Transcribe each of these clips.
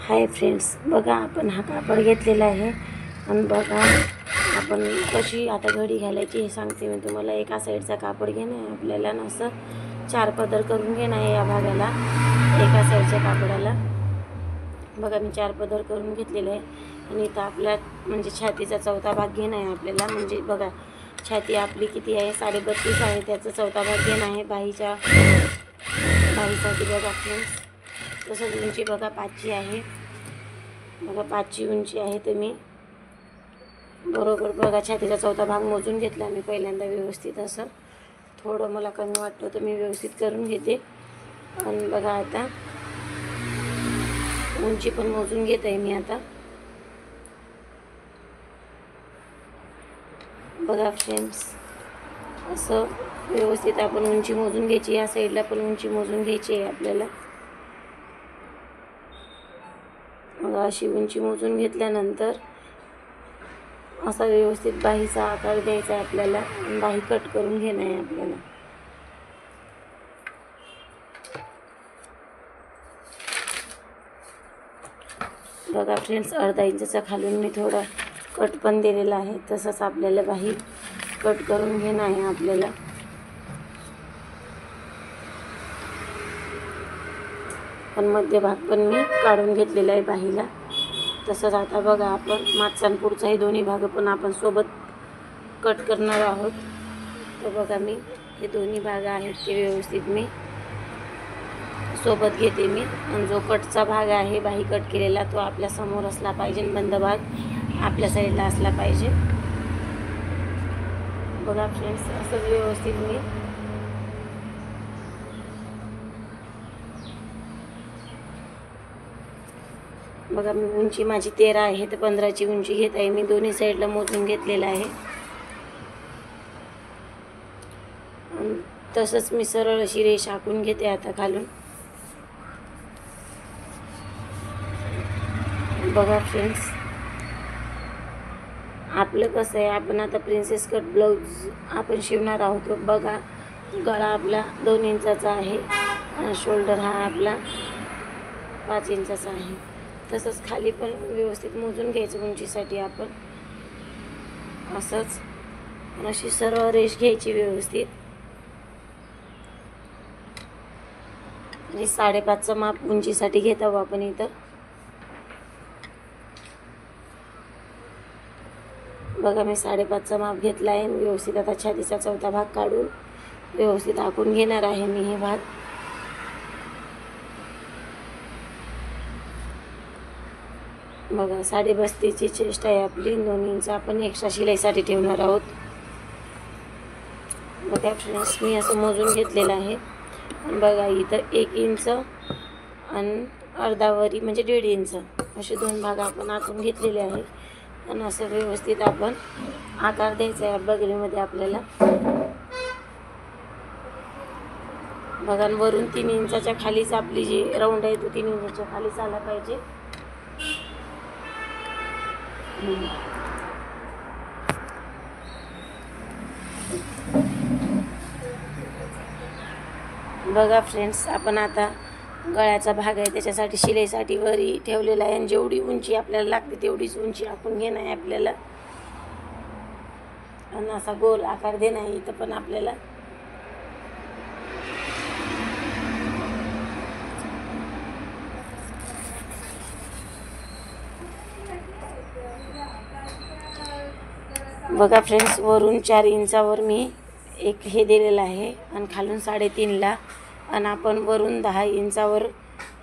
Hi friends, बघा आपण हा कापड घेतलेला आहे आणि बघा आपण कशी आता घडी घालायची हे सांगते मी तुम्हाला. एका साईडचा कापड घेणं आहे आपल्याला आणि असं 4 पदर करून घेणं आहे या भागाला. एका साईडच्या कापडाला बघा मी 4 पदर करून घेतलेले आहे आणि इथं आपल्या म्हणजे छातीचा चौथा भाग घेणं आहे आपल्याला. म्हणजे बघा छाती आपली किती आहे, 32.5 आहे, त्याचा चौथा भाग घेणं आहे बाहीसाठी. बघा फ्रेंड्स तसंच उंची बघा 5ची आहे, बघा 5ची उंची आहे. तर मी बरोबर बघा छातीचा चौथा भाग मोजून घेतला मी पहिल्यांदा व्यवस्थित. असं थोडं मला कमी वाटतं तर मी व्यवस्थित करून घेते. आणि बघा आता उंची पण मोजून घेत आहे मी आता. बघा फ्रेंड्स असं व्यवस्थित आपण उंची मोजून घ्यायची. या साईडला पण उंची मोजून घ्यायची आहे आपल्याला. मग अशी उंची मोजून घेतल्यानंतर असा व्यवस्थित बाहीचा आकार द्यायचा आहे आपल्याला. बाही कट करून घेणं आहे आपल्याला. बघा फ्रेंड्स अर्धा इंचचा खालून मी थोडा कट पण दिलेला आहे. तसंच आपल्याला बाही कट करून घेणं आहे आपल्याला. पण मध्यभाग पण मी काढून घेतलेला आहे बाहीला. तसंच आता बघा आपण मागचा आणि पुढचा हे दोन्ही भाग पण आपण सोबत कट करणार आहोत. तर बघा मी हे दोन्ही भाग आहेत ते व्यवस्थित मी सोबत घेते मी. आणि जो कटचा भाग आहे बाही कट केलेला तो आपल्या समोर असला पाहिजे, बंद भाग आपल्या साईडला असला पाहिजे. बघा फ्रेंड्स असंच व्यवस्थित मी बघा मी उंची माझी 13 आहे तर 15ची उंची घेत आहे मी. दोन्ही साईडला मोजून घेतलेलं आहे. तसंच मी सरळ अशी रेष आखून घेते आता खालून. बघा फ्रेंड्स आपलं कसं आहे, आपण आता प्रिन्सेस कट ब्लाऊज आपण शिवणार आहोत. बघा गळा आपला 2 इंचाचा आहे आणि शोल्डर हा आपला 5 इंचाचा आहे. तसंच खाली पण व्यवस्थित मोजून घ्यायचं उंचीसाठी आपण. असंच अशी सरळ रेष घ्यायची व्यवस्थित. आणि 5.5चं माप उंचीसाठी घेत आहोत आपण इथं. बघा मी 5.5चं माप घेतला आहे. व्यवस्थित आता छातीचा चौथा भाग काढून व्यवस्थित आखून घेणार आहे मी हे भाग. बघा 32.5ची चेस्ट आहे आपली. 2 इंच आपण एक्स्ट्रा शिलाईसाठी ठेवणार आहोत. बघा फ्रेंड्स मी असं मोजून घेतलेलं आहे. आणि बघा इथं 1 इंच आणि अर्धावरी म्हणजे 1.5 इंच असे 2 भाग आपण आखून घेतलेले आहे. आणि असं व्यवस्थित आपण आकार द्यायचा आहे बगलीमध्ये आपल्याला. बघा वरून 3 इंचाच्या खालीच आपली जी राऊंड आहे तो 3 इंचाच्या खालीच आला पाहिजे. बघा फ्रेंड्स आपण आता गळ्याचा भाग आहे त्याच्यासाठी शिलाईसाठी वरी ठेवलेला आहे. आणि जेवढी उंची आपल्याला लागते तेवढीच उंची आपण घेणं आहे आपल्याला. आणि असा गोल आकार देणं आहे इथं पण आपल्याला. बघा फ्रेंड्स वरून 4 इंचावर मी एक हे दिलेलं आहे आणि खालून 3.5ला. आणि आपण वरून 10 इंचावर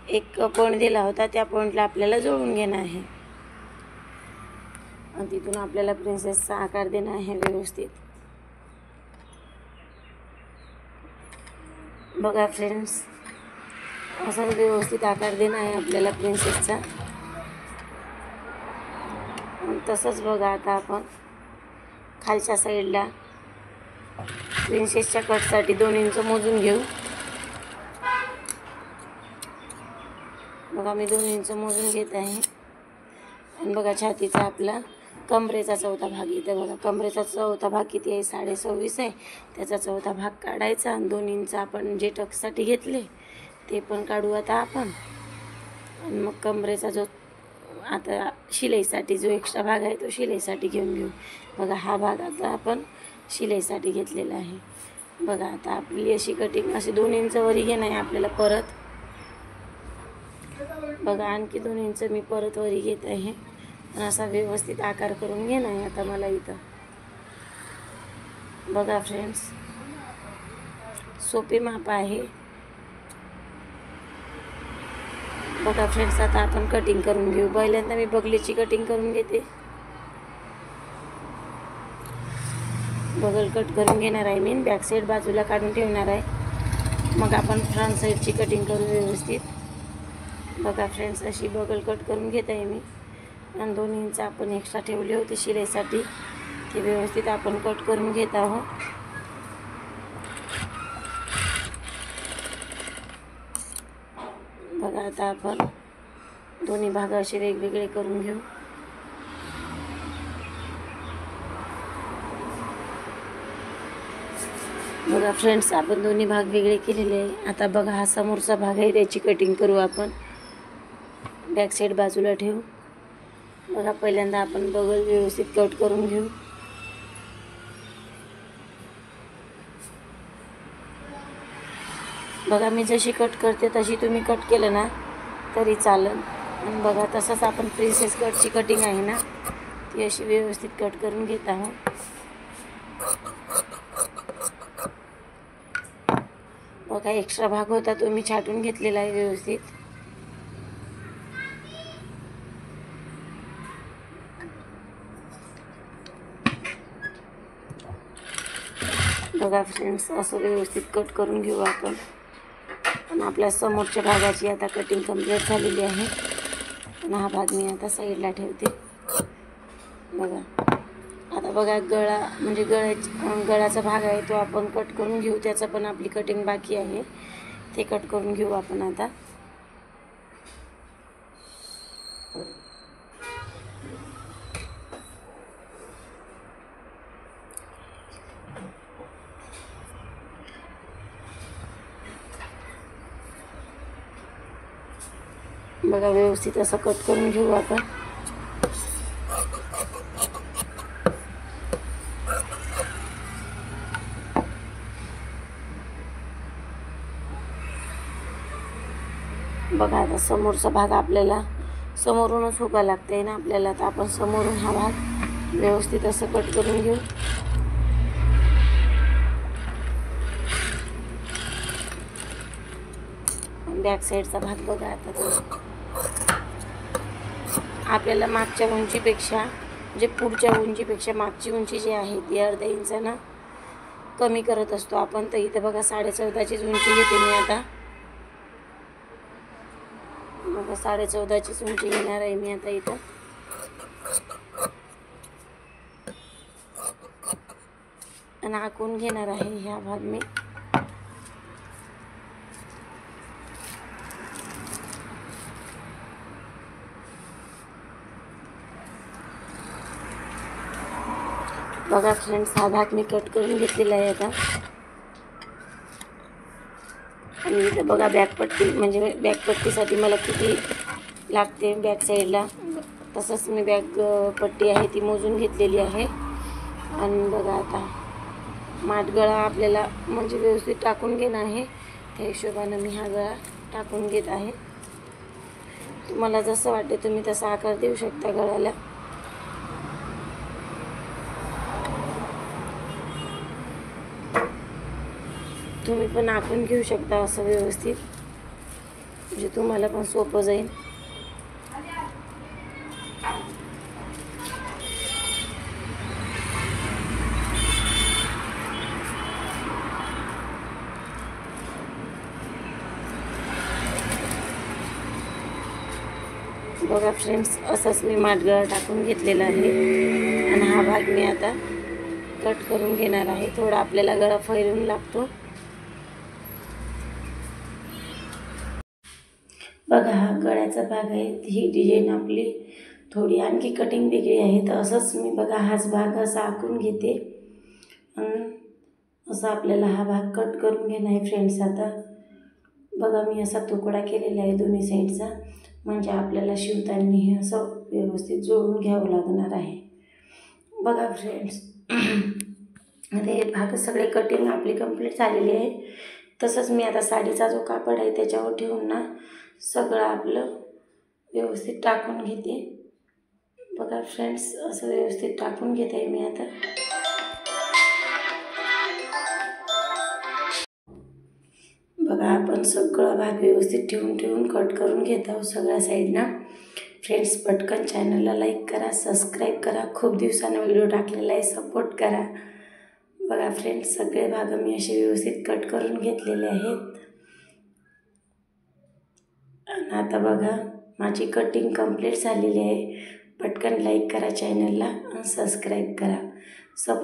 एक पॉईंट दिला होता, त्या पॉईंटला आपल्याला जोडून घेणं आहे. आणि तिथून आपल्याला प्रिन्सेसचा आकार देणं आहे व्यवस्थित. बघा फ्रेंड्स असा व्यवस्थित आकार देणं आहे आपल्याला प्रिन्सेसचा. तसंच बघा आता आपण खालच्या साईडला प्रिन्सेसच्या कटसाठी 2 इंच मोजून घेऊ. बघा मी 2 इंच मोजून घेत आहे. आणि बघा छातीचा आपला कमरेचा चौथा भाग इथं बघा कमरेचा चौथा भाग किती आहे, 26.5 आहे. त्याचा चौथा भाग काढायचा आणि 2 इंच आपण जे टक्ससाठी घेतले ते पण काढू आता आपण. आणि मग कमरेचा जो आता शिलाईसाठी जो एक्स्ट्रा भाग आहे तो शिलाईसाठी घेऊन घेऊ. बघा हा भाग आता आपण शिलाईसाठी घेतलेला आहे. बघा आता आपली अशी कटिंग अशी 2 इंच वरी घेणं आहे आपल्याला परत. बघा आणखी 2 इंच मी परत वरी घेत आहे आणि असा व्यवस्थित आकार करून घेणं आहे आता मला इथं. बघा फ्रेंड्स, सोपे माप आहे. बघा फ्रेंड्स, आता आपण कटिंग करून घेऊ. पहिल्यांदा मी बगलीची कटिंग करून घेते. बगल कट करून घेणार आहे मी. बॅक साईड बाजूला काढून ठेवणार आहे. मग आपण फ्रंट साईडची कटिंग करू व्यवस्थित. बघा फ्रेंड्स, अशी बगल कट करून घेत आहे मी. आणि 2 इंच आपण एक्स्ट्रा ठेवले होते शिलाईसाठी, ते व्यवस्थित आपण कट करून घेत आहोत. बघा आता आपण दोन्ही भाग असे वेगवेगळे करून घेऊ. बघा फ्रेंड्स, आपण दोन्ही भाग वेगळे केलेले आहे. आता बघा हा समोरचा भाग आहे, त्याची कटिंग करू आपण. बॅक साईड बाजूला ठेवू. बघा पहिल्यांदा आपण बगल व्यवस्थित कट करून घेऊ. बघा मी जशी कट करते तशी तुम्ही कट केलं ना तरी चालेल. आणि बघा तसंच आपण प्रिन्सेस कटची कटिंग आहे ना ती अशी व्यवस्थित कट करून घेत आहोत. बघा एक्स्ट्रा भाग होता तो मी छाटून घेतलेला आहे व्यवस्थित. बघा फ्रेंड्स, असं व्यवस्थित कट करून घेऊ आपण. आणि आपल्या समोरच्या भागाची आता कटिंग कंप्लीट झालेली आहे. आणि हा भाग मी आता साईडला ठेवते. बघा आता बघा गळा म्हणजे गळ्याचा भाग आहे तो आपण कट करून घेऊ. त्याचं पण आपली कटिंग बाकी आहे, ते कट करून घेऊ आपण आता. बघा व्यवस्थित असं कट करून घेऊ आपण. बघा आता समोरचा भाग आपल्याला समोरूनच हुका लागते ना आपल्याला, तर आपण समोरून हा भाग व्यवस्थित असं कट करून घेऊ. बॅक साईडचा भाग बघा आता तो आपल्याला मागच्या उंचीपेक्षा म्हणजे पुढच्या उंचीपेक्षा मागची उंची जी आहे ती अर्ध्या इंचानं कमी करत असतो आपण. तर इथं बघा 14.5चीच उंची घेते मी आता. बघा 14.5चीच उंची घेणार आहे मी आता इथं. आणि आखून घेणार आहे ह्या भाग मी. बघा फ्रेंड्स, हा भाग मी कट करून घेतलेला आहे आता. आणि इथं बघा बॅकपट्टी म्हणजे बॅकपट्टीसाठी मला किती लागते बॅक साईडला, तसंच मी बॅक पट्टी आहे ती मोजून घेतलेली आहे. आणि बघा आता माटगळा आपल्याला म्हणजे व्यवस्थित टाकून घेणं आहे, त्या हिशोबानं मी हा गळा टाकून घेत आहे. तुम्हाला जसं वाटते तुम्ही तसा आकार देऊ शकता गळ्याला. तुम्ही पण आखून घेऊ शकता असं व्यवस्थित, म्हणजे तुम्हाला पण सोपं जाईल. बघा फ्रेंड्स, असंच मी माटगळा टाकून घेतलेला आहे. आणि हा भाग मी आता कट करून घेणार आहे. थोडा आपल्याला गळा फैलून लागतो. बघा हा गळ्याचा भाग आहे. ही डिझाईन आपली थोडी आणखी कटिंग वेगळी आहे. तर असंच मी बघा हाच भाग असा आखून घेते. आणि असा आपल्याला हा भाग कट करून घेणार आहे फ्रेंड्स. आता बघा मी असा तुकडा केलेला आहे दोन्ही साईडचा. म्हणजे आपल्याला शिवताना हे असं व्यवस्थित जोडून घ्यावं लागणार आहे. बघा फ्रेंड्स, आता हे भाग सगळे कटिंग आपली कंप्लीट झालेली आहे. तसंच मी आता साडीचा जो कापड आहे त्याच्यावर ठेवून ना सगळं आपलं व्यवस्थित टाकून घेते. बघा फ्रेंड्स, असं व्यवस्थित टाकून घेते आहे मी आता. बघा आपण सगळं भाग व्यवस्थित ठेवून कट करून घेत आहोत सगळ्या साईडनं. फ्रेंड्स, पटकन चॅनलला लाईक करा, सबस्क्राईब करा. खूप दिवसानं व्हिडिओ टाकलेला आहे, सपोर्ट करा. बघा फ्रेंड्स, सगळे भाग मी असे व्यवस्थित कट करून घेतलेले आहेत. आणि आता बघा माझी कटिंग कंप्लीट झालेली आहे. पटकन लाईक करा चॅनलला आणि सबस्क्राईब करा. सपोर्ट